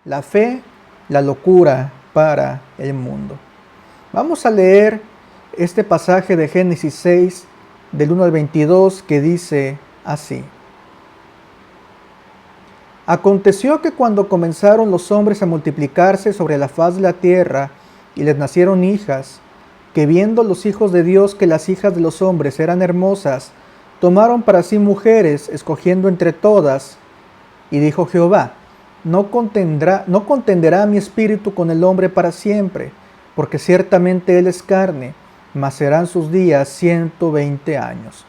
la fe, la locura para el mundo. Vamos a leer este pasaje de Génesis 6, del 1 al 22, que dice así. Aconteció que cuando comenzaron los hombres a multiplicarse sobre la faz de la tierra, y les nacieron hijas, que viendo los hijos de Dios que las hijas de los hombres eran hermosas, tomaron para sí mujeres, escogiendo entre todas, y dijo Jehová, no contenderá mi espíritu con el hombre para siempre, porque ciertamente él es carne, mas serán sus días 120 años.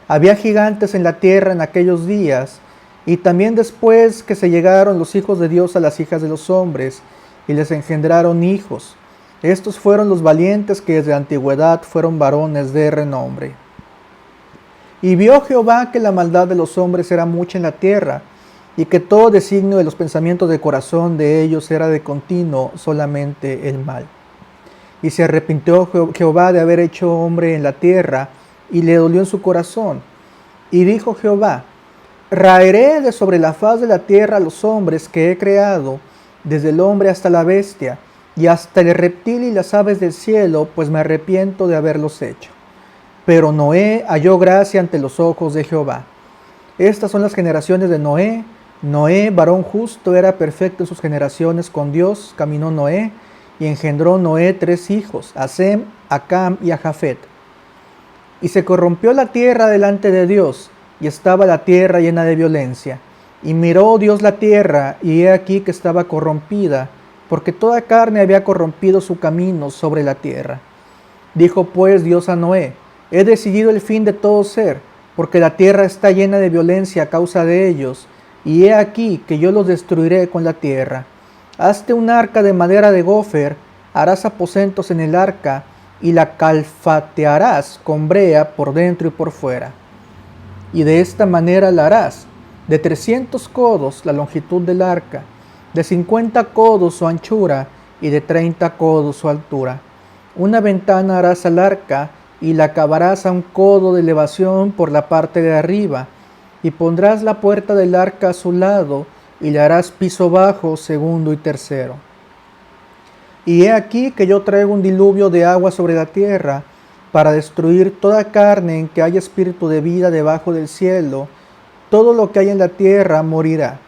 Había gigantes en la tierra en aquellos días, y también después que se llegaron los hijos de Dios a las hijas de los hombres, y les engendraron hijos. Estos fueron los valientes que desde la antigüedad fueron varones de renombre. Y vio Jehová que la maldad de los hombres era mucha en la tierra, y que todo designio de los pensamientos de corazón de ellos era de continuo solamente el mal. Y se arrepintió Jehová de haber hecho hombre en la tierra, y le dolió en su corazón. Y dijo Jehová, raeré de sobre la faz de la tierra a los hombres que he creado, desde el hombre hasta la bestia, y hasta el reptil y las aves del cielo, pues me arrepiento de haberlos hecho. Pero Noé halló gracia ante los ojos de Jehová. Estas son las generaciones de Noé. Noé, varón justo, era perfecto en sus generaciones con Dios, caminó Noé, y engendró Noé 3 hijos, a Sem, a Cam y a Jafet. Y se corrompió la tierra delante de Dios, y estaba la tierra llena de violencia. Y miró Dios la tierra, y he aquí que estaba corrompida, porque toda carne había corrompido su camino sobre la tierra. Dijo pues Dios a Noé, he decidido el fin de todo ser, porque la tierra está llena de violencia a causa de ellos, y he aquí que yo los destruiré con la tierra. Hazte un arca de madera de gofer, harás aposentos en el arca, y la calfatearás con brea por dentro y por fuera. Y de esta manera la harás, de 300 codos la longitud del arca, de 50 codos su anchura, y de 30 codos su altura. Una ventana harás al arca, y la acabarás a 1 codo de elevación por la parte de arriba, y pondrás la puerta del arca a su lado, y le harás piso bajo, segundo y tercero. Y he aquí que yo traigo un diluvio de agua sobre la tierra, para destruir toda carne en que haya espíritu de vida debajo del cielo. Todo lo que hay en la tierra morirá.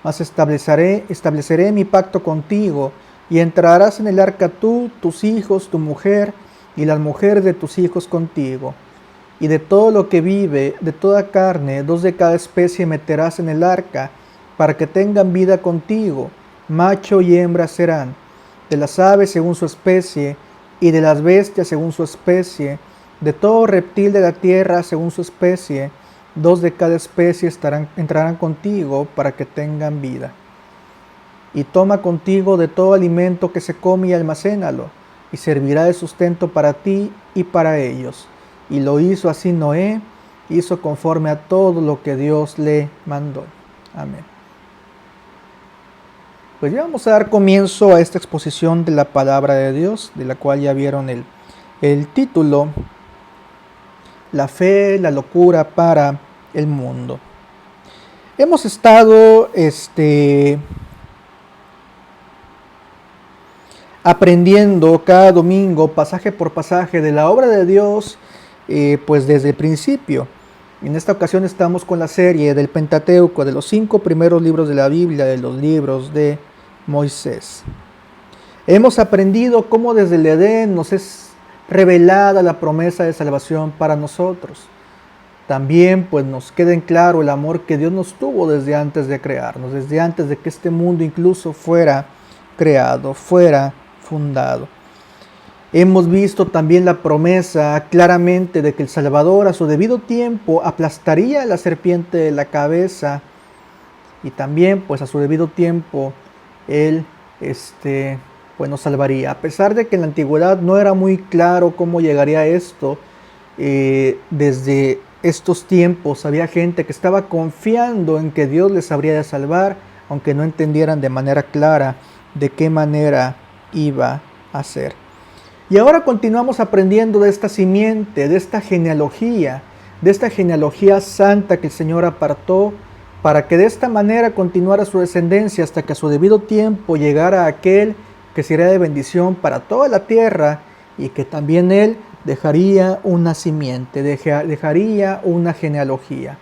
Mas estableceré mi pacto contigo, y entrarás en el arca tú, tus hijos, tu mujer, y las mujeres de tus hijos contigo. Y de todo lo que vive, de toda carne, 2 de cada especie meterás en el arca, para que tengan vida contigo, macho y hembra serán, de las aves según su especie, y de las bestias según su especie, de todo reptil de la tierra según su especie, 2 de cada especie entrarán contigo para que tengan vida. Y toma contigo de todo alimento que se come y almacénalo, y servirá de sustento para ti y para ellos. Y lo hizo así Noé, hizo conforme a todo lo que Dios le mandó. Amén. Pues ya vamos a dar comienzo a esta exposición de la palabra de Dios, de la cual ya vieron el título, la fe, la locura para el mundo. Hemos estado aprendiendo cada domingo, pasaje por pasaje, de la obra de Dios, pues desde el principio. En esta ocasión estamos con la serie del Pentateuco, de los 5 primeros libros de la Biblia, de los libros de Moisés. Hemos aprendido cómo desde el Edén nos es revelada la promesa de salvación para nosotros. También pues nos queda en claro el amor que Dios nos tuvo desde antes de crearnos, desde antes de que este mundo incluso fuera creado, fuera fundado. Hemos visto también la promesa claramente de que el Salvador a su debido tiempo aplastaría a la serpiente de la cabeza, y también pues a su debido tiempo Él pues nos salvaría. A pesar de que en la antigüedad no era muy claro cómo llegaría a esto, desde estos tiempos había gente que estaba confiando en que Dios les habría de salvar, aunque no entendieran de manera clara de qué manera iba a ser. Y ahora continuamos aprendiendo de esta simiente, de esta genealogía santa que el Señor apartó para que de esta manera continuara su descendencia hasta que a su debido tiempo llegara aquel que sería de bendición para toda la tierra, y que también él dejaría una simiente, dejaría una genealogía.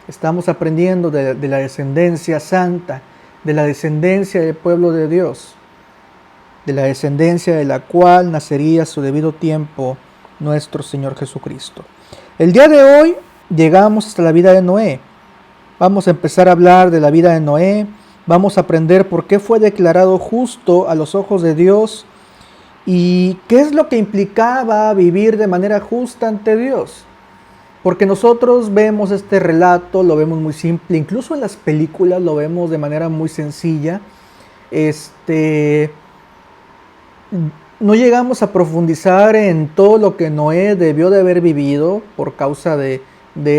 Estamos aprendiendo de la descendencia santa, de la descendencia del pueblo de Dios, de la descendencia de la cual nacería a su debido tiempo nuestro Señor Jesucristo. El día de hoy llegamos hasta la vida de Noé. Vamos a empezar a hablar de la vida de Noé. Vamos a aprender por qué fue declarado justo a los ojos de Dios y qué es lo que implicaba vivir de manera justa ante Dios. Porque nosotros vemos este relato, lo vemos muy simple, incluso en las películas lo vemos de manera muy sencilla. No llegamos a profundizar en todo lo que Noé debió de haber vivido por causa de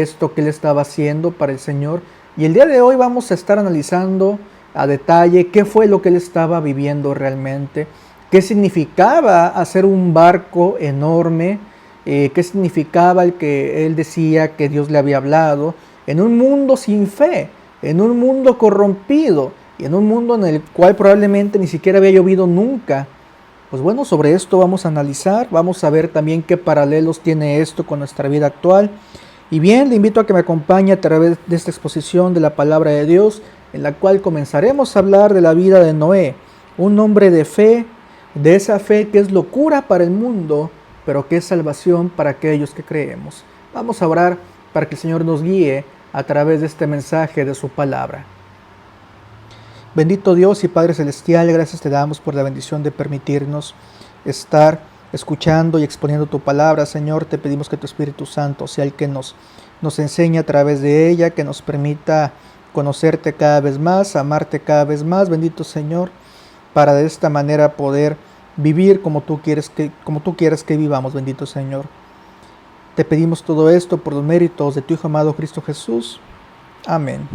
esto que él estaba haciendo para el Señor. Y el día de hoy vamos a estar analizando a detalle qué fue lo que él estaba viviendo realmente, qué significaba hacer un barco enorme, qué significaba el que él decía que Dios le había hablado, en un mundo sin fe, en un mundo corrompido y en un mundo en el cual probablemente ni siquiera había llovido nunca. Pues bueno, sobre esto vamos a analizar, vamos a ver también qué paralelos tiene esto con nuestra vida actual. Y bien, le invito a que me acompañe a través de esta exposición de la palabra de Dios, en la cual comenzaremos a hablar de la vida de Noé, un hombre de fe, de esa fe que es locura para el mundo, pero que es salvación para aquellos que creemos. Vamos a orar para que el Señor nos guíe a través de este mensaje de su palabra. Bendito Dios y Padre Celestial, gracias te damos por la bendición de permitirnos estar escuchando y exponiendo tu palabra. Señor, te pedimos que tu Espíritu Santo sea el que nos enseñe a través de ella, que nos permita conocerte cada vez más, amarte cada vez más, bendito Señor, para de esta manera poder vivir como tú quieres que vivamos, bendito Señor. Te pedimos todo esto por los méritos de tu Hijo amado Cristo Jesús. Amén.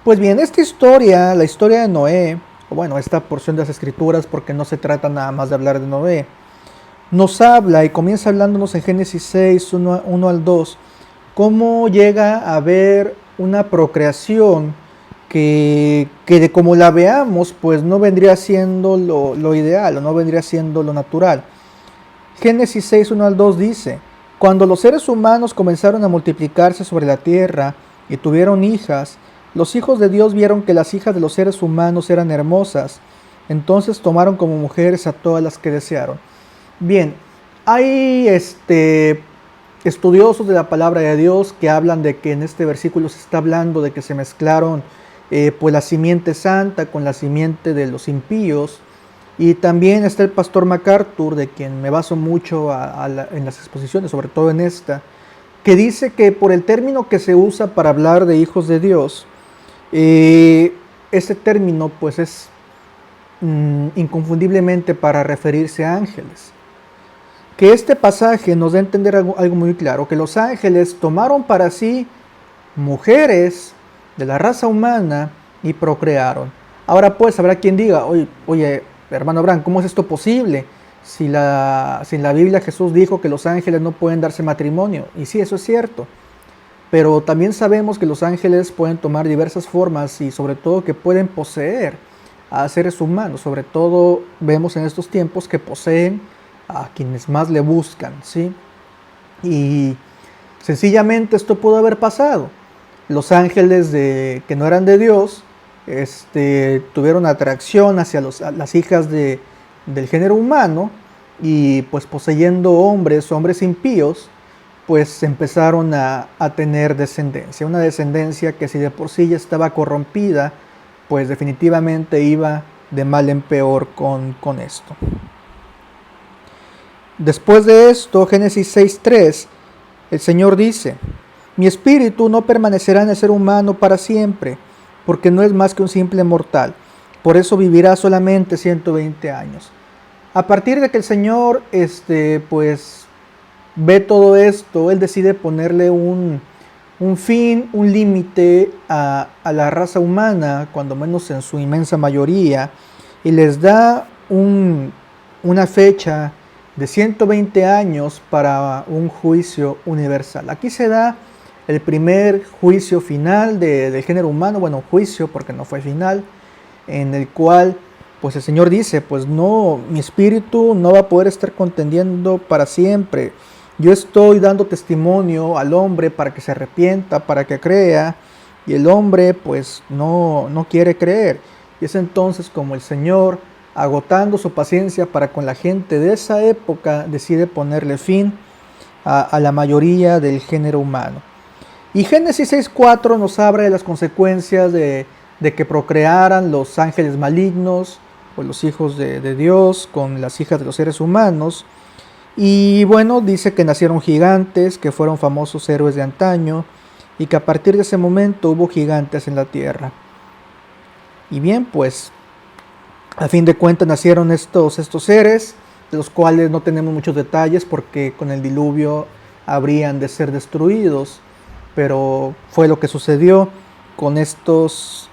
Pues bien, esta historia, la historia de Noé, bueno, esta porción de las Escrituras, porque no se trata nada más de hablar de Noé, nos habla y comienza hablándonos en Génesis 6, 1 al 2, cómo llega a haber una procreación que de como la veamos, pues no vendría siendo lo ideal, o no vendría siendo lo natural. Génesis 6, 1 al 2 dice: cuando los seres humanos comenzaron a multiplicarse sobre la tierra y tuvieron hijas, los hijos de Dios vieron que las hijas de los seres humanos eran hermosas, entonces tomaron como mujeres a todas las que desearon. Bien, hay estudiosos de la palabra de Dios que hablan de que en este versículo se está hablando de que se mezclaron pues la simiente santa con la simiente de los impíos. Y también está el pastor MacArthur, de quien me baso mucho en las exposiciones, sobre todo en esta, que dice que por el término que se usa para hablar de hijos de Dios, ese término pues es inconfundiblemente para referirse a ángeles. Que este pasaje nos da a entender algo muy claro, que los ángeles tomaron para sí mujeres de la raza humana y procrearon. Ahora pues habrá quien diga: oye, hermano Abraham, ¿cómo es esto posible? Si en la Biblia Jesús dijo que los ángeles no pueden darse matrimonio. Y sí, eso es cierto. Pero también sabemos que los ángeles pueden tomar diversas formas y sobre todo que pueden poseer a seres humanos. Sobre todo vemos en estos tiempos que poseen a quienes más le buscan, ¿sí? Y sencillamente esto pudo haber pasado. Los ángeles que no eran de Dios tuvieron atracción hacia las hijas del género humano y pues poseyendo hombres impíos, pues empezaron a tener descendencia. Una descendencia que si de por sí ya estaba corrompida, pues definitivamente iba de mal en peor con esto. Después de esto, Génesis 6:3, el Señor dice: mi espíritu no permanecerá en el ser humano para siempre, porque no es más que un simple mortal. Por eso vivirá solamente 120 años. A partir de que el Señor pues ve todo esto, Él decide ponerle un fin, un límite a la raza humana, cuando menos en su inmensa mayoría, y les da una fecha de 120 años para un juicio universal. Aquí se da el primer juicio final del género humano, bueno, juicio porque no fue final, en el cual pues el Señor dice, pues no, mi espíritu no va a poder estar contendiendo para siempre. Yo estoy dando testimonio al hombre para que se arrepienta, para que crea, y el hombre pues no quiere creer. Y es entonces como el Señor, agotando su paciencia para con la gente de esa época, decide ponerle fin a la mayoría del género humano. Y Génesis 6:4 nos habla de las consecuencias de que procrearan los ángeles malignos, o los hijos de Dios, con las hijas de los seres humanos. Y bueno, dice que nacieron gigantes, que fueron famosos héroes de antaño, y que a partir de ese momento hubo gigantes en la tierra. Y bien, pues, a fin de cuentas nacieron estos seres, de los cuales no tenemos muchos detalles, porque con el diluvio habrían de ser destruidos. Pero fue lo que sucedió con estos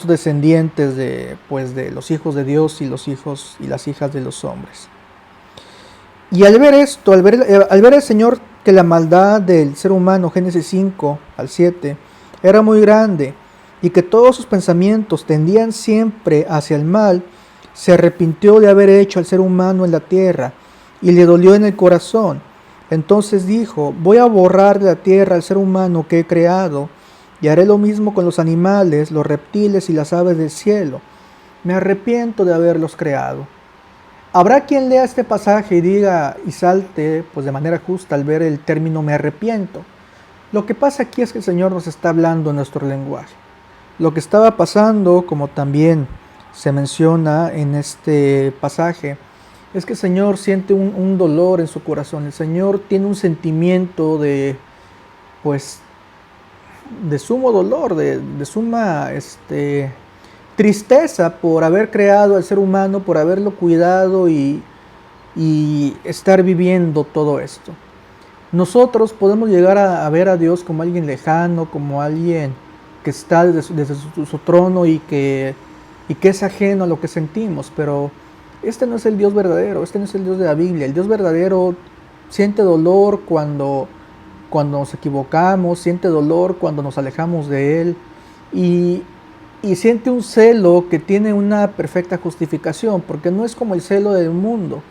descendientes de los hijos de Dios y los hijos y las hijas de los hombres. Y al ver esto, al ver el Señor que la maldad del ser humano, Génesis 5:7, era muy grande y que todos sus pensamientos tendían siempre hacia el mal, se arrepintió de haber hecho al ser humano en la tierra y le dolió en el corazón. Entonces dijo, voy a borrar de la tierra al ser humano que he creado, y haré lo mismo con los animales, los reptiles y las aves del cielo. Me arrepiento de haberlos creado. Habrá quien lea este pasaje y diga y salte pues de manera justa al ver el término me arrepiento. Lo que pasa aquí es que el Señor nos está hablando en nuestro lenguaje. Lo que estaba pasando, como también se menciona en este pasaje, es que el Señor siente un dolor en su corazón. El Señor tiene un sentimiento de sumo dolor, de suma tristeza por haber creado al ser humano, por haberlo cuidado y estar viviendo todo esto. Nosotros podemos llegar a ver a Dios como alguien lejano, como alguien que está desde su trono y que es ajeno a lo que sentimos, pero este no es el Dios verdadero, este no es el Dios de la Biblia. El Dios verdadero siente dolor cuando nos equivocamos, siente dolor cuando nos alejamos de Él y siente un celo que tiene una perfecta justificación, porque no es como el celo del mundo.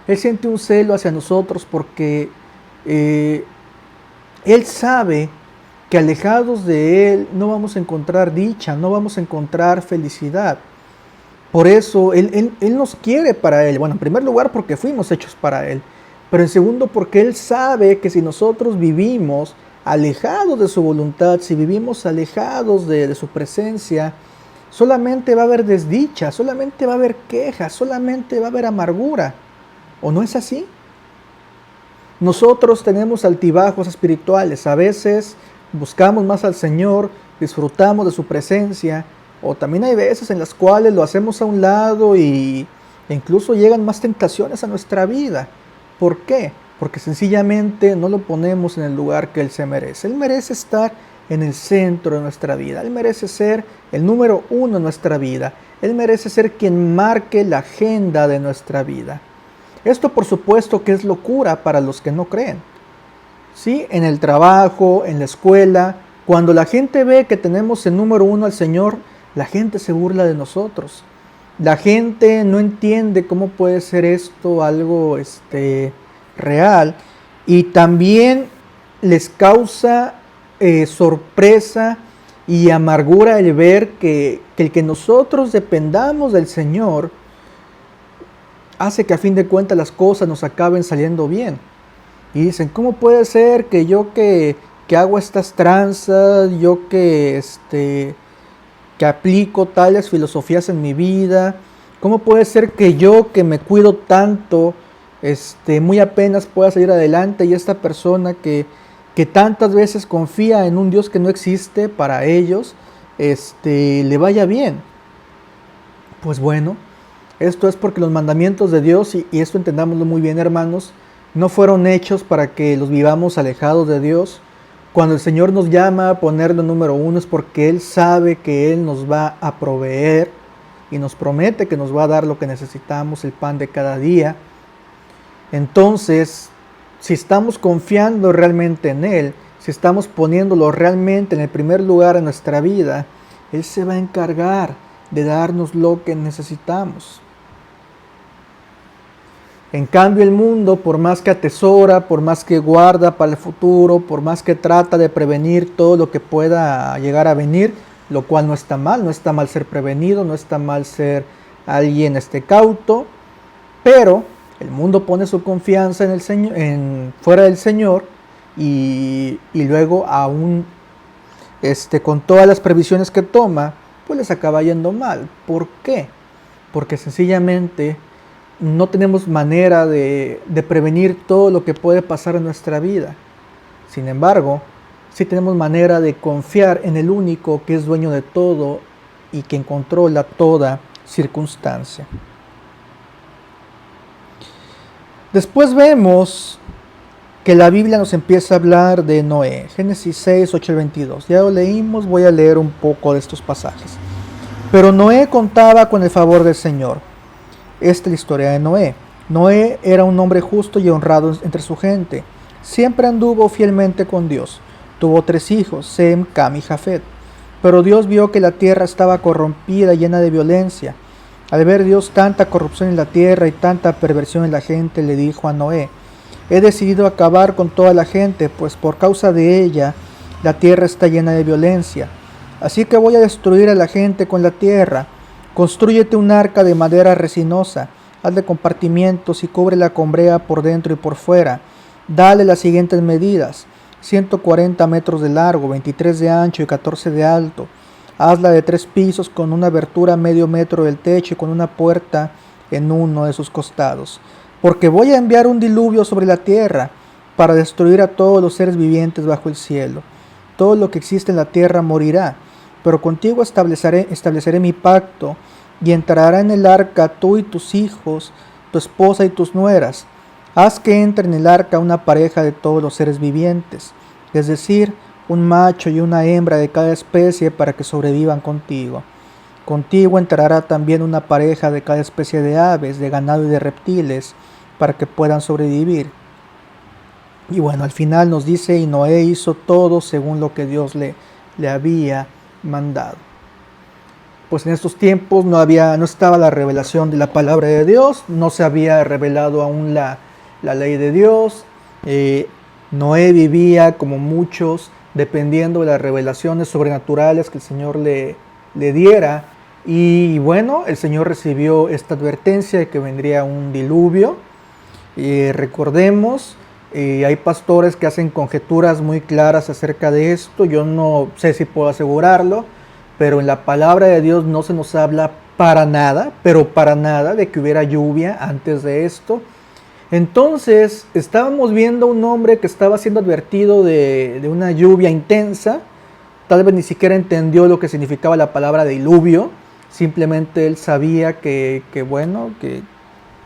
Él siente un celo hacia nosotros porque Él sabe que alejados de Él no vamos a encontrar dicha, no vamos a encontrar felicidad. Por eso Él nos quiere para Él. Bueno, en primer lugar porque fuimos hechos para Él, pero en segundo porque Él sabe que si nosotros vivimos alejados de su voluntad, si vivimos alejados de su presencia, solamente va a haber desdicha, solamente va a haber quejas, solamente va a haber amargura. ¿O no es así? Nosotros tenemos altibajos espirituales, a veces buscamos más al Señor, disfrutamos de su presencia, o también hay veces en las cuales lo hacemos a un lado e incluso llegan más tentaciones a nuestra vida. ¿Por qué? Porque sencillamente no lo ponemos en el lugar que Él se merece. Él merece estar en el centro de nuestra vida. Él merece ser el número uno en nuestra vida. Él merece ser quien marque la agenda de nuestra vida. Esto por supuesto que es locura para los que no creen. ¿Sí? En el trabajo, en la escuela, cuando la gente ve que tenemos el número uno al Señor, la gente se burla de nosotros. La gente no entiende cómo puede ser esto algo real, y también les causa sorpresa y amargura el ver que el que nosotros dependamos del Señor hace que a fin de cuentas las cosas nos acaben saliendo bien. Y dicen, ¿cómo puede ser que yo que hago estas tranzas, yo que aplico tales filosofías en mi vida, cómo puede ser que yo que me cuido tanto, muy apenas pueda salir adelante, y esta persona que tantas veces confía en un Dios que no existe para ellos, le vaya bien? Pues bueno, esto es porque los mandamientos de Dios, y esto entendámoslo muy bien, hermanos, no fueron hechos para que los vivamos alejados de Dios. Cuando el Señor nos llama a ponerlo número uno es porque Él sabe que Él nos va a proveer y nos promete que nos va a dar lo que necesitamos, el pan de cada día. Entonces, si estamos confiando realmente en Él, si estamos poniéndolo realmente en el primer lugar en nuestra vida, Él se va a encargar de darnos lo que necesitamos. En cambio, el mundo, por más que atesora, por más que guarda para el futuro, por más que trata de prevenir todo lo que pueda llegar a venir, lo cual no está mal ser prevenido, no está mal ser alguien cauto, pero el mundo pone su confianza en el Señor, fuera del Señor, y luego aún con todas las previsiones que toma, pues les acaba yendo mal. ¿Por qué? Porque sencillamente no tenemos manera de prevenir todo lo que puede pasar en nuestra vida. Sin embargo, sí tenemos manera de confiar en el único que es dueño de todo y quien controla toda circunstancia. Después vemos que la Biblia nos empieza a hablar de Noé. Génesis 6, 8 al 22. Ya lo leímos, voy a leer un poco de estos pasajes. Pero Noé contaba con el favor del Señor. Esta es la historia de Noé. Noé era un hombre justo y honrado entre su gente. Siempre anduvo fielmente con Dios. Tuvo 3 hijos, Sem, Cam y Jafet. Pero Dios vio que la tierra estaba corrompida y llena de violencia. Al ver Dios tanta corrupción en la tierra y tanta perversión en la gente, le dijo a Noé: he decidido acabar con toda la gente, pues por causa de ella la tierra está llena de violencia. Así que voy a destruir a la gente con la tierra. Constrúyete un arca de madera resinosa, hazle compartimientos y cúbrela con brea por dentro y por fuera. Dale las siguientes medidas: 140 metros de largo, 23 de ancho y 14 de alto. Hazla de 3 pisos con una abertura a medio metro del techo y con una puerta en uno de sus costados. Porque voy a enviar un diluvio sobre la tierra para destruir a todos los seres vivientes bajo el cielo. Todo lo que existe en la tierra morirá, pero contigo estableceré mi pacto y entrará en el arca tú y tus hijos, tu esposa y tus nueras. Haz que entre en el arca una pareja de todos los seres vivientes, es decir, un macho y una hembra de cada especie para que sobrevivan contigo. Contigo entrará también una pareja de cada especie de aves, de ganado y de reptiles, para que puedan sobrevivir. Y bueno, al final nos dice, y Noé hizo todo según lo que Dios le había mandado. Pues en estos tiempos no estaba la revelación de la palabra de Dios, no se había revelado aún la ley de Dios. Noé vivía como muchos, dependiendo de las revelaciones sobrenaturales que el Señor le diera. Y bueno, el Señor recibió esta advertencia de que vendría un diluvio. Recordemos, hay pastores que hacen conjeturas muy claras acerca de esto. Yo no sé si puedo asegurarlo, pero en la palabra de Dios no se nos habla para nada, pero para nada, de que hubiera lluvia antes de esto. Entonces estábamos viendo a un hombre que estaba siendo advertido de una lluvia intensa. Tal vez ni siquiera entendió lo que significaba la palabra diluvio. Simplemente él sabía que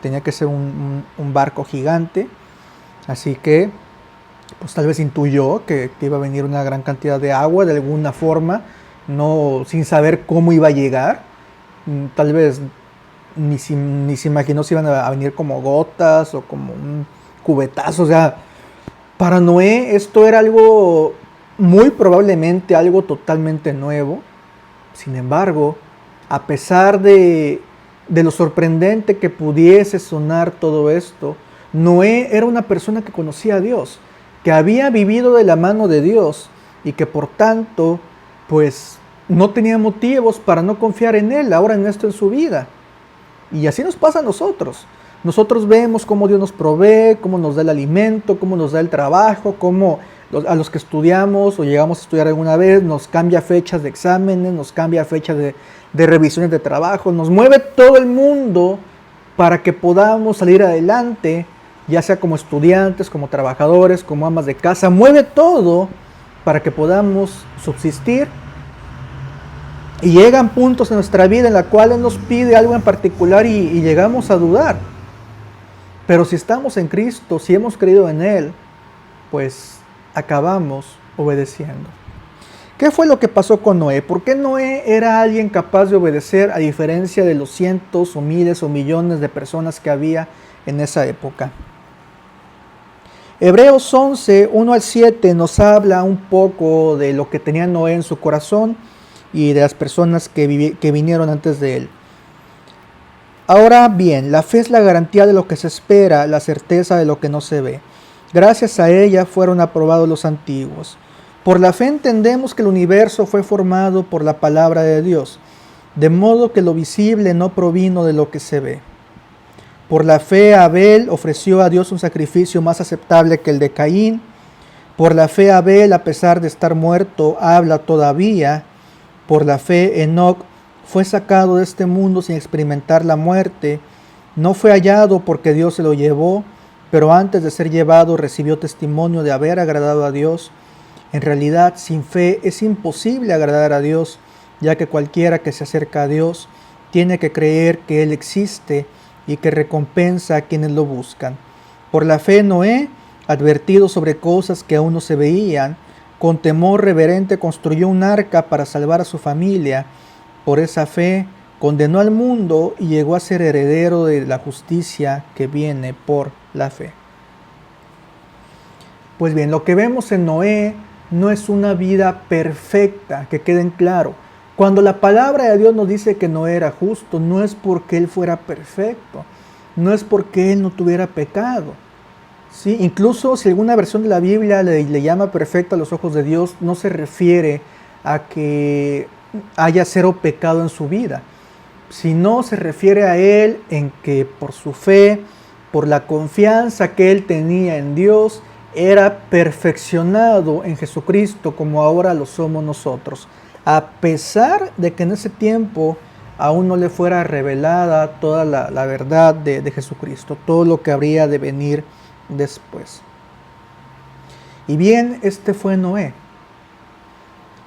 tenía que ser un barco gigante. Así que pues tal vez intuyó que iba a venir una gran cantidad de agua de alguna forma, no sin saber cómo iba a llegar. Tal vez ni se imaginó si iban a venir como gotas o como un cubetazo. O sea, para Noé esto era algo, muy probablemente algo totalmente nuevo. Sin embargo, a pesar de lo sorprendente que pudiese sonar todo esto, Noé era una persona que conocía a Dios, que había vivido de la mano de Dios y que por tanto, pues no tenía motivos para no confiar en Él ahora en esto en su vida. Y así nos pasa a nosotros. Nosotros vemos cómo Dios nos provee, cómo nos da el alimento, cómo nos da el trabajo, cómo a los que estudiamos o llegamos a estudiar alguna vez nos cambia fechas de exámenes, nos cambia fechas de revisiones de trabajo, nos mueve todo el mundo para que podamos salir adelante, ya sea como estudiantes, como trabajadores, como amas de casa. Mueve todo para que podamos subsistir. Y llegan puntos en nuestra vida en la cual Él nos pide algo en particular y llegamos a dudar. Pero si estamos en Cristo, si hemos creído en Él, pues acabamos obedeciendo. ¿Qué fue lo que pasó con Noé? ¿Por qué Noé era alguien capaz de obedecer a diferencia de los cientos o miles o millones de personas que había en esa época? Hebreos 11, 1 al 7 nos habla un poco de lo que tenía Noé en su corazón y de las personas que vinieron antes de él. Ahora bien, la fe es la garantía de lo que se espera, la certeza de lo que no se ve. Gracias a ella fueron aprobados los antiguos. Por la fe entendemos que el universo fue formado por la palabra de Dios, de modo que lo visible no provino de lo que se ve. Por la fe Abel ofreció a Dios un sacrificio más aceptable que el de Caín. Por la fe Abel, a pesar de estar muerto, habla todavía. Por la fe Enoc fue sacado de este mundo sin experimentar la muerte. No fue hallado porque Dios se lo llevó, pero antes de ser llevado recibió testimonio de haber agradado a Dios. En realidad, sin fe es imposible agradar a Dios, ya que cualquiera que se acerca a Dios tiene que creer que Él existe y que recompensa a quienes lo buscan. Por la fe Noé, advertido sobre cosas que aún no se veían, con temor reverente construyó un arca para salvar a su familia. Por esa fe condenó al mundo y llegó a ser heredero de la justicia que viene por la fe. Pues bien, lo que vemos en Noé no es una vida perfecta, que queden claro. Cuando la palabra de Dios nos dice que Noé era justo, no es porque él fuera perfecto, no es porque él no tuviera pecado. ¿Sí? Incluso si alguna versión de la Biblia le llama perfecto a los ojos de Dios, no se refiere a que haya cero pecado en su vida, sino se refiere a él en que por su fe, por la confianza que él tenía en Dios, era perfeccionado en Jesucristo como ahora lo somos nosotros, a pesar de que en ese tiempo aún no le fuera revelada toda la verdad de Jesucristo, todo lo que habría de venir después. Y bien, este fue Noé.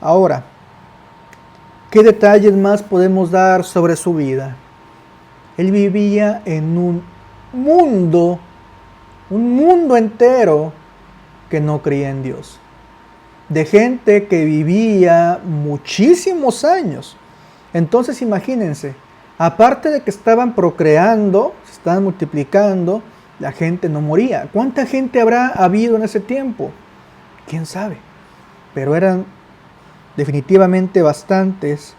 Ahora, ¿qué detalles más podemos dar sobre su vida? Él vivía en un mundo entero que no creía en Dios. De gente que vivía muchísimos años. Entonces imagínense, aparte de que estaban procreando, se estaban multiplicando, la gente no moría. ¿Cuánta gente habrá habido en ese tiempo? ¿Quién sabe? Pero eran definitivamente bastantes.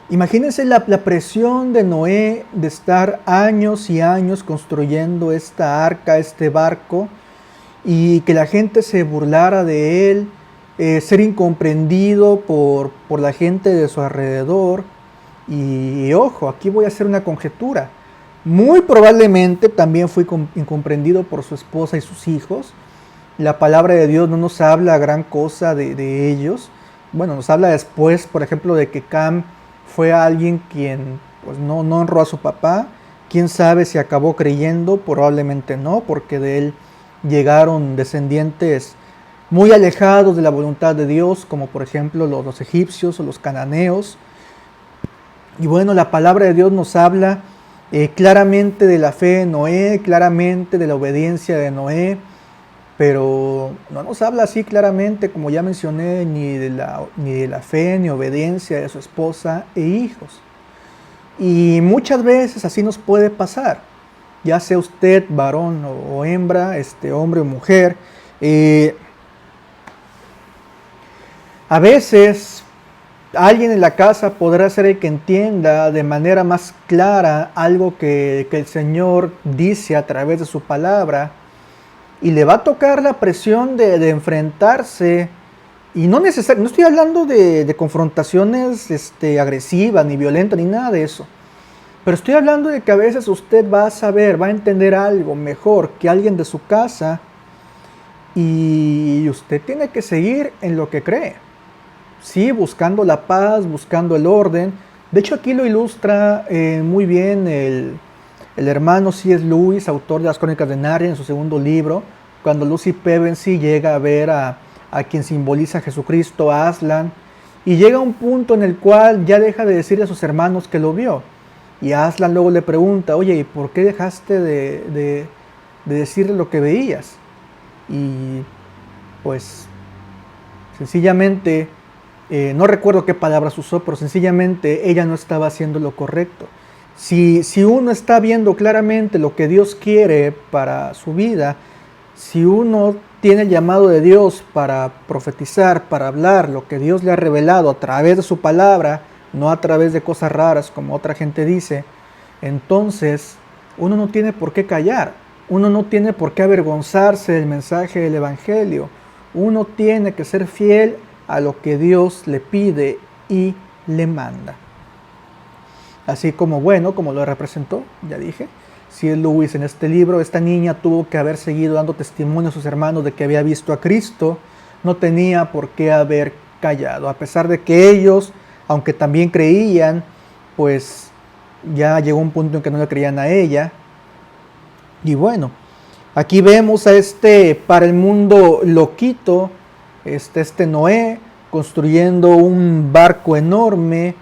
Imagínense la presión de Noé de estar años y años construyendo esta arca, este barco, y que la gente se burlara de él, ser incomprendido por la gente de su alrededor. Y ojo, aquí voy a hacer una conjetura. Muy probablemente también fue incomprendido por su esposa y sus hijos. La palabra de Dios no nos habla gran cosa de ellos. Bueno, nos habla después, por ejemplo, de que Cam fue alguien quien pues, no honró a su papá. ¿Quién sabe si acabó creyendo? Probablemente no, porque de él llegaron descendientes muy alejados de la voluntad de Dios, como por ejemplo los egipcios o los cananeos. Y bueno, la palabra de Dios nos habla claramente de la fe de Noé, claramente de la obediencia de Noé, pero no nos habla así claramente, como ya mencioné, ni de la fe ni obediencia de su esposa e hijos. Y muchas veces así nos puede pasar, ya sea usted varón o hembra, hombre o mujer. A veces alguien en la casa podrá ser el que entienda de manera más clara algo que el Señor dice a través de su palabra, y le va a tocar la presión de enfrentarse, y no estoy hablando de confrontaciones agresivas, ni violentas, ni nada de eso, pero estoy hablando de que a veces usted va a saber, va a entender algo mejor que alguien de su casa, y usted tiene que seguir en lo que cree. Sí, buscando la paz, buscando el orden. De hecho, aquí lo ilustra muy bien el hermano C.S. Lewis, autor de las Crónicas de Narnia, en su segundo libro, cuando Lucy Pevensey llega a ver a quien simboliza a Jesucristo, a Aslan, y llega a un punto en el cual ya deja de decirle a sus hermanos que lo vio. Y Aslan luego le pregunta, oye, ¿y por qué dejaste de decirle lo que veías? Y pues sencillamente, no recuerdo qué palabras usó, pero sencillamente ella no estaba haciendo lo correcto. Si uno está viendo claramente lo que Dios quiere para su vida, si uno tiene el llamado de Dios para profetizar, para hablar lo que Dios le ha revelado a través de su palabra, no a través de cosas raras como otra gente dice, entonces uno no tiene por qué callar, uno no tiene por qué avergonzarse del mensaje del Evangelio, uno tiene que ser fiel a lo que Dios le pide y le manda. Así como, bueno, como lo representó, ya dije, C.S. Lewis en este libro, esta niña tuvo que haber seguido dando testimonio a sus hermanos de que había visto a Cristo, no tenía por qué haber callado, a pesar de que ellos, aunque también creían, pues ya llegó un punto en que no le creían a ella. Y bueno, aquí vemos a para el mundo loquito, este Noé, construyendo un barco enorme.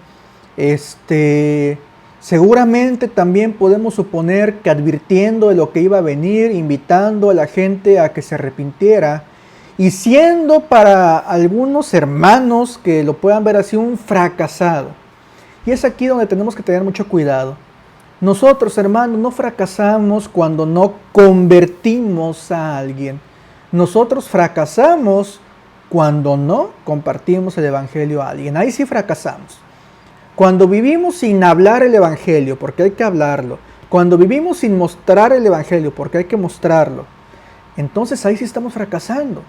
Seguramente también podemos suponer que advirtiendo de lo que iba a venir, invitando a la gente a que se arrepintiera, y siendo para algunos hermanos que lo puedan ver así un fracasado. Y es aquí donde tenemos que tener mucho cuidado. Nosotros, hermanos, no fracasamos cuando no convertimos a alguien. Nosotros fracasamos cuando no compartimos el Evangelio a alguien. Ahí sí fracasamos. Cuando vivimos sin hablar el Evangelio, porque hay que hablarlo. Cuando vivimos sin mostrar el Evangelio, porque hay que mostrarlo. Entonces ahí sí estamos fracasando.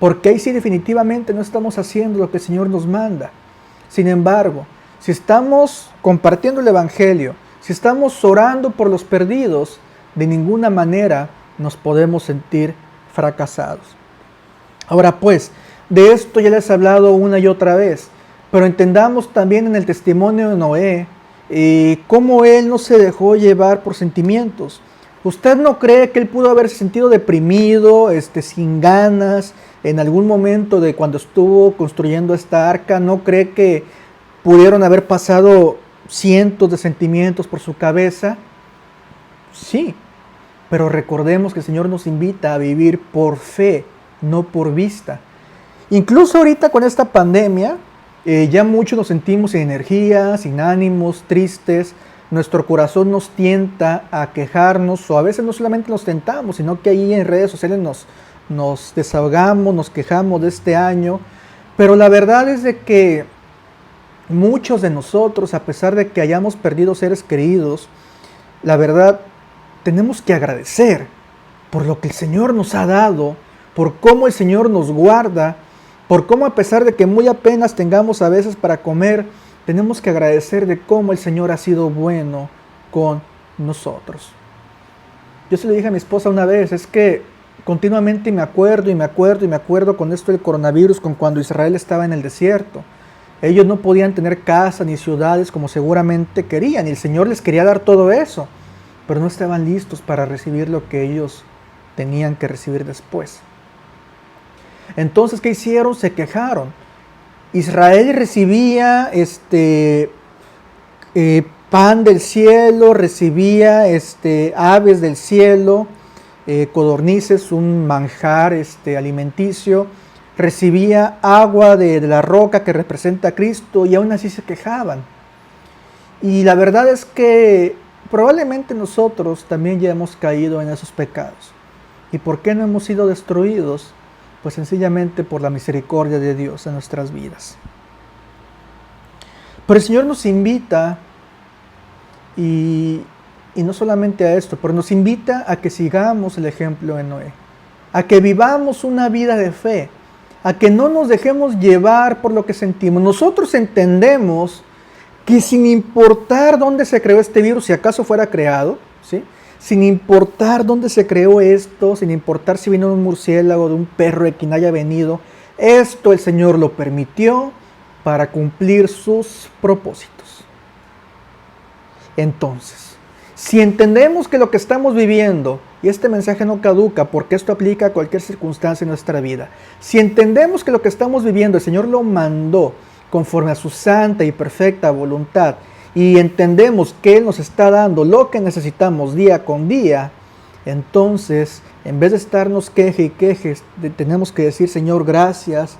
Porque ahí sí definitivamente no estamos haciendo lo que el Señor nos manda. Sin embargo, si estamos compartiendo el Evangelio, si estamos orando por los perdidos, de ninguna manera nos podemos sentir fracasados. Ahora pues, de esto ya les he hablado una y otra vez, pero entendamos también en el testimonio de Noé cómo él no se dejó llevar por sentimientos. ¿Usted no cree que él pudo haberse sentido deprimido, sin ganas, en algún momento de cuando estuvo construyendo esta arca? ¿No cree que pudieron haber pasado cientos de sentimientos por su cabeza? Sí, pero recordemos que el Señor nos invita a vivir por fe, no por vista. Incluso ahorita con esta pandemia, ya muchos nos sentimos sin energía, sin ánimos, tristes. Nuestro corazón nos tienta a quejarnos, o a veces no solamente nos tentamos, sino que ahí en redes sociales nos desahogamos, nos quejamos de este año. Pero la verdad es de que muchos de nosotros, a pesar de que hayamos perdido seres queridos, la verdad tenemos que agradecer por lo que el Señor nos ha dado, por cómo el Señor nos guarda, por cómo a pesar de que muy apenas tengamos a veces para comer, tenemos que agradecer de cómo el Señor ha sido bueno con nosotros. Yo se lo dije a mi esposa una vez, es que continuamente me acuerdo con esto del coronavirus, con cuando Israel estaba en el desierto. Ellos no podían tener casa ni ciudades como seguramente querían, y el Señor les quería dar todo eso, pero no estaban listos para recibir lo que ellos tenían que recibir después. Entonces, ¿qué hicieron? Se quejaron. Israel recibía pan del cielo, recibía aves del cielo, codornices, un manjar alimenticio, recibía agua de la roca que representa a Cristo, y aún así se quejaban. Y la verdad es que probablemente nosotros también ya hemos caído en esos pecados. ¿Y por qué no hemos sido destruidos? Pues sencillamente por la misericordia de Dios en nuestras vidas. Pero el Señor nos invita, y no solamente a esto, pero nos invita a que sigamos el ejemplo de Noé, a que vivamos una vida de fe, a que no nos dejemos llevar por lo que sentimos. Nosotros entendemos que sin importar dónde se creó este virus, si acaso fuera creado, ¿sí?, sin importar dónde se creó esto, sin importar si vino de un murciélago, de un perro, de quien haya venido, esto el Señor lo permitió para cumplir sus propósitos. Entonces, si entendemos que lo que estamos viviendo, y este mensaje no caduca porque esto aplica a cualquier circunstancia en nuestra vida, si entendemos que lo que estamos viviendo el Señor lo mandó conforme a su santa y perfecta voluntad, y entendemos que Él nos está dando lo que necesitamos día con día, entonces, en vez de estarnos queje y quejes, tenemos que decir: Señor, gracias,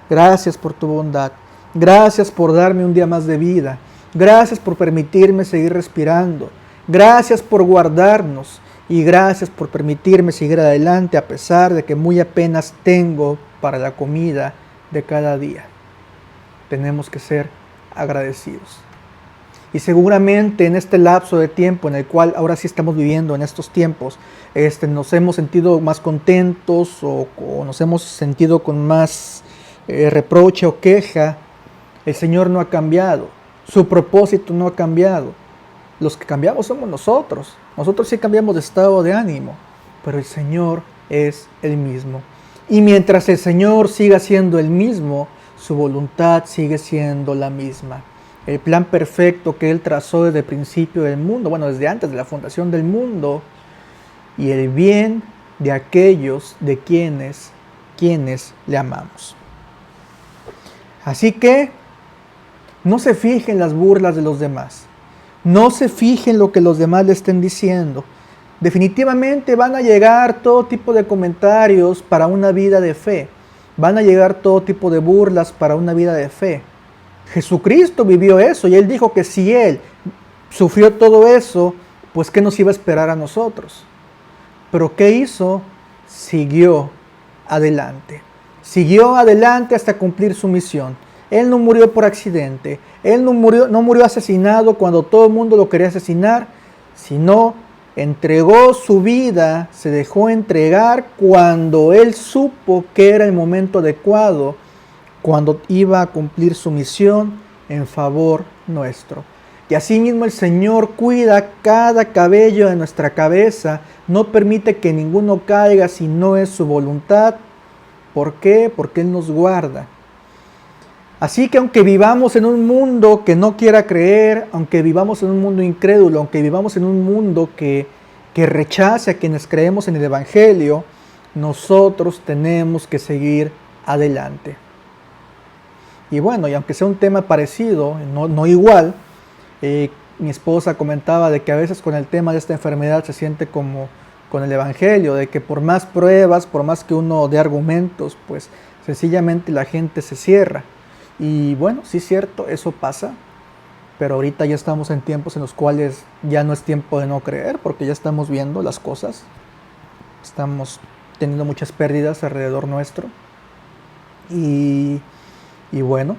gracias por tu bondad, gracias por darme un día más de vida, gracias por permitirme seguir respirando, gracias por guardarnos, Y gracias por permitirme seguir adelante a pesar de que muy apenas tengo para la comida de cada día. Tenemos que ser agradecidos. Y seguramente en este lapso de tiempo en el cual ahora sí estamos viviendo en estos tiempos, nos hemos sentido más contentos o nos hemos sentido con más reproche o queja. El Señor no ha cambiado, su propósito no ha cambiado. Los que cambiamos somos nosotros. Nosotros sí cambiamos de estado de ánimo, pero el Señor es el mismo. Y mientras el Señor siga siendo el mismo, su voluntad sigue siendo la misma. El plan perfecto que Él trazó desde el principio del mundo, bueno, desde antes de la fundación del mundo, y el bien de aquellos de quienes le amamos. Así que no se fijen en las burlas de los demás. No se fijen en lo que los demás le estén diciendo. Definitivamente van a llegar todo tipo de comentarios para una vida de fe. Van a llegar todo tipo de burlas para una vida de fe. Jesucristo vivió eso y Él dijo que si Él sufrió todo eso, pues ¿qué nos iba a esperar a nosotros? Pero ¿qué hizo? Siguió adelante. Siguió adelante hasta cumplir su misión. Él no murió por accidente. Él no murió asesinado cuando todo el mundo lo quería asesinar, sino entregó su vida, se dejó entregar cuando Él supo que era el momento adecuado, cuando iba a cumplir su misión en favor nuestro. Y asimismo el Señor cuida cada cabello de nuestra cabeza, no permite que ninguno caiga si no es su voluntad. ¿Por qué? Porque Él nos guarda. Así que aunque vivamos en un mundo que no quiera creer, aunque vivamos en un mundo incrédulo, aunque vivamos en un mundo que rechace a quienes creemos en el Evangelio, nosotros tenemos que seguir adelante. Y bueno, y aunque sea un tema parecido, no igual, mi esposa comentaba de que a veces con el tema de esta enfermedad se siente como con el Evangelio, de que por más pruebas, por más que uno dé argumentos, pues sencillamente la gente se cierra. Y bueno, sí es cierto, eso pasa, pero ahorita ya estamos en tiempos en los cuales ya no es tiempo de no creer, porque ya estamos viendo las cosas, estamos teniendo muchas pérdidas alrededor nuestro. Y bueno,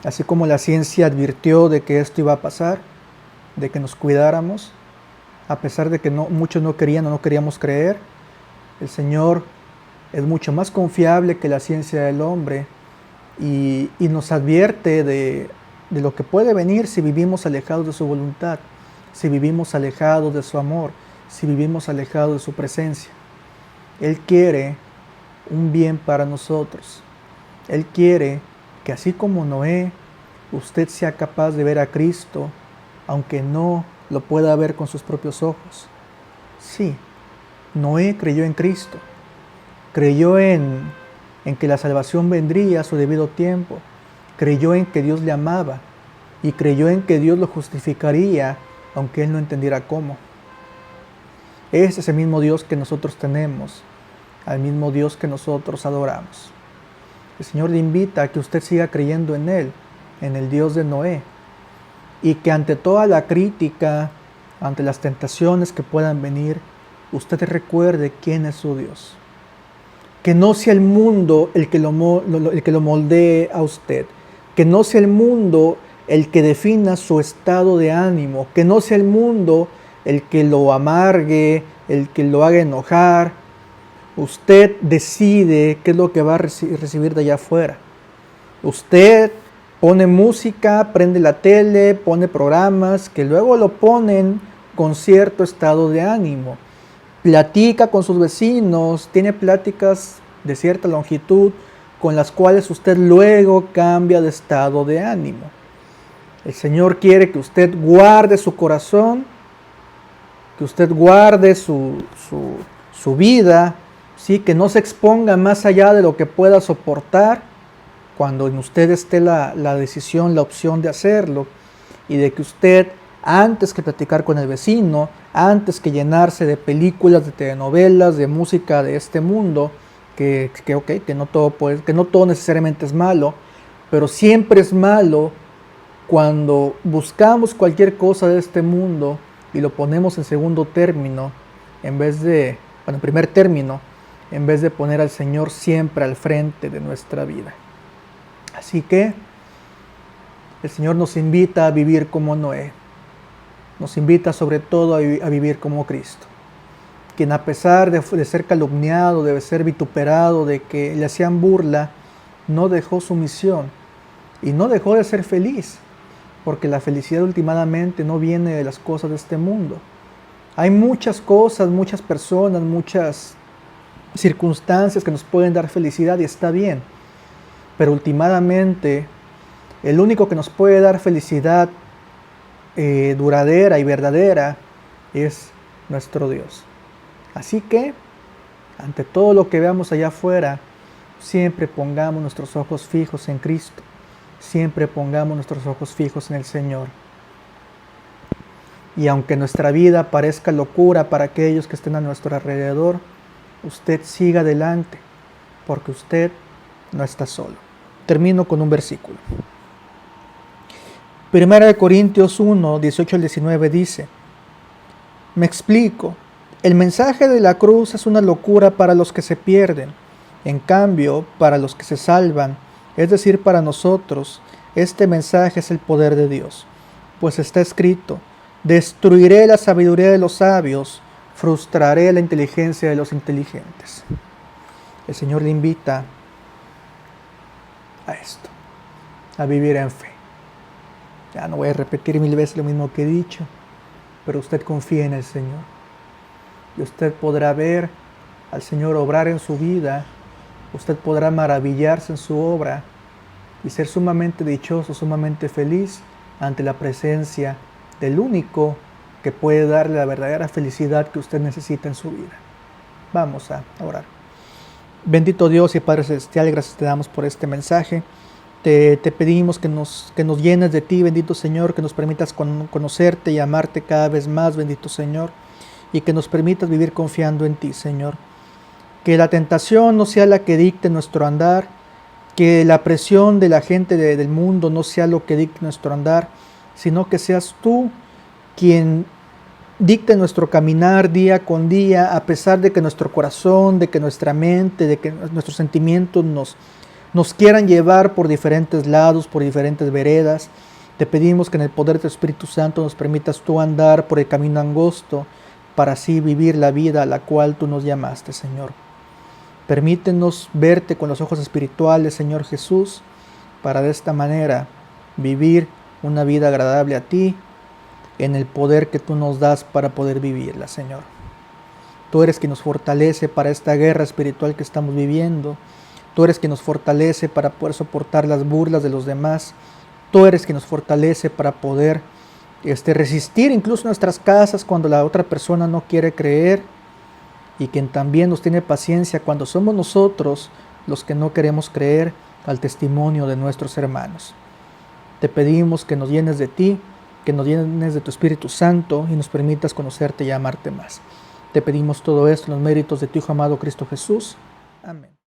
así como la ciencia advirtió de que esto iba a pasar, de que nos cuidáramos, a pesar de que muchos no querían o no queríamos creer, el Señor es mucho más confiable que la ciencia del hombre y nos advierte de lo que puede venir si vivimos alejados de su voluntad, si vivimos alejados de su amor, si vivimos alejados de su presencia. Él quiere un bien para nosotros. Él quiere que así como Noé, usted sea capaz de ver a Cristo, aunque no lo pueda ver con sus propios ojos. Sí, Noé creyó en Cristo, creyó en que la salvación vendría a su debido tiempo, creyó en que Dios le amaba y creyó en que Dios lo justificaría, aunque él no entendiera cómo. Ese es el mismo Dios que nosotros tenemos, al mismo Dios que nosotros adoramos. El Señor le invita a que usted siga creyendo en Él, en el Dios de Noé, y que ante toda la crítica, ante las tentaciones que puedan venir, usted recuerde quién es su Dios. Que no sea el mundo el que lo moldee a usted, que no sea el mundo el que defina su estado de ánimo, que no sea el mundo el que lo amargue, el que lo haga enojar. Usted decide qué es lo que va a recibir de allá afuera. Usted pone música, prende la tele, pone programas que luego lo ponen con cierto estado de ánimo. Platica con sus vecinos, tiene pláticas de cierta longitud con las cuales usted luego cambia de estado de ánimo. El Señor quiere que usted guarde su corazón, que usted guarde su vida, ¿sí? Que no se exponga más allá de lo que pueda soportar cuando en usted esté la decisión, la opción de hacerlo, y de que usted, antes que platicar con el vecino, antes que llenarse de películas, de telenovelas, de música de este mundo, que no todo necesariamente es malo, pero siempre es malo cuando buscamos cualquier cosa de este mundo y lo ponemos en segundo término en primer término, en vez de poner al Señor siempre al frente de nuestra vida. Así que el Señor nos invita a vivir como Noé, nos invita sobre todo a vivir como Cristo, quien a pesar de ser calumniado, de ser vituperado, de que le hacían burla, no dejó su misión y no dejó de ser feliz, porque la felicidad últimamente no viene de las cosas de este mundo. Hay muchas cosas, muchas personas, muchas circunstancias que nos pueden dar felicidad y está bien, pero últimamente el único que nos puede dar felicidad duradera y verdadera es nuestro Dios. Así que, ante todo lo que veamos allá afuera, siempre pongamos nuestros ojos fijos en Cristo. Siempre pongamos nuestros ojos fijos en el Señor. Y aunque nuestra vida parezca locura para aquellos que estén a nuestro alrededor, usted siga adelante, porque usted no está solo. Termino con un versículo. 1 Corintios 1, 18 al 19 dice: Me explico. El mensaje de la cruz es una locura para los que se pierden. En cambio, para los que se salvan, es decir, para nosotros, este mensaje es el poder de Dios. Pues está escrito: destruiré la sabiduría de los sabios, frustraré la inteligencia de los inteligentes. El Señor le invita a esto, a vivir en fe. Ya no voy a repetir 1000 veces lo mismo que he dicho, pero usted confía en el Señor. Y usted podrá ver al Señor obrar en su vida, usted podrá maravillarse en su obra y ser sumamente dichoso, sumamente feliz ante la presencia del único que puede darle la verdadera felicidad que usted necesita en su vida. Vamos a orar. Bendito Dios y Padre Celestial, gracias te damos por este mensaje. Te pedimos que nos llenes de ti, bendito Señor, que nos permitas conocerte y amarte cada vez más, bendito Señor, y que nos permitas vivir confiando en ti, Señor. Que la tentación no sea la que dicte nuestro andar, que la presión de la gente del mundo no sea lo que dicte nuestro andar, sino que seas tú quien dicte nuestro caminar día con día, a pesar de que nuestro corazón, de que nuestra mente, de que nuestros sentimientos nos quieran llevar por diferentes lados, por diferentes veredas. Te pedimos que en el poder de tu Espíritu Santo nos permitas tú andar por el camino angosto para así vivir la vida a la cual tú nos llamaste, Señor. Permítenos verte con los ojos espirituales, Señor Jesús, para de esta manera vivir una vida agradable a ti en el poder que tú nos das para poder vivirla, Señor. Tú eres quien nos fortalece para esta guerra espiritual que estamos viviendo. Tú eres quien nos fortalece para poder soportar las burlas de los demás. Tú eres quien nos fortalece para poder resistir incluso nuestras casas cuando la otra persona no quiere creer, y quien también nos tiene paciencia cuando somos nosotros los que no queremos creer al testimonio de nuestros hermanos. Te pedimos que nos llenes de ti, que nos llenes de tu Espíritu Santo y nos permitas conocerte y amarte más. Te pedimos todo esto en los méritos de tu Hijo amado Cristo Jesús. Amén.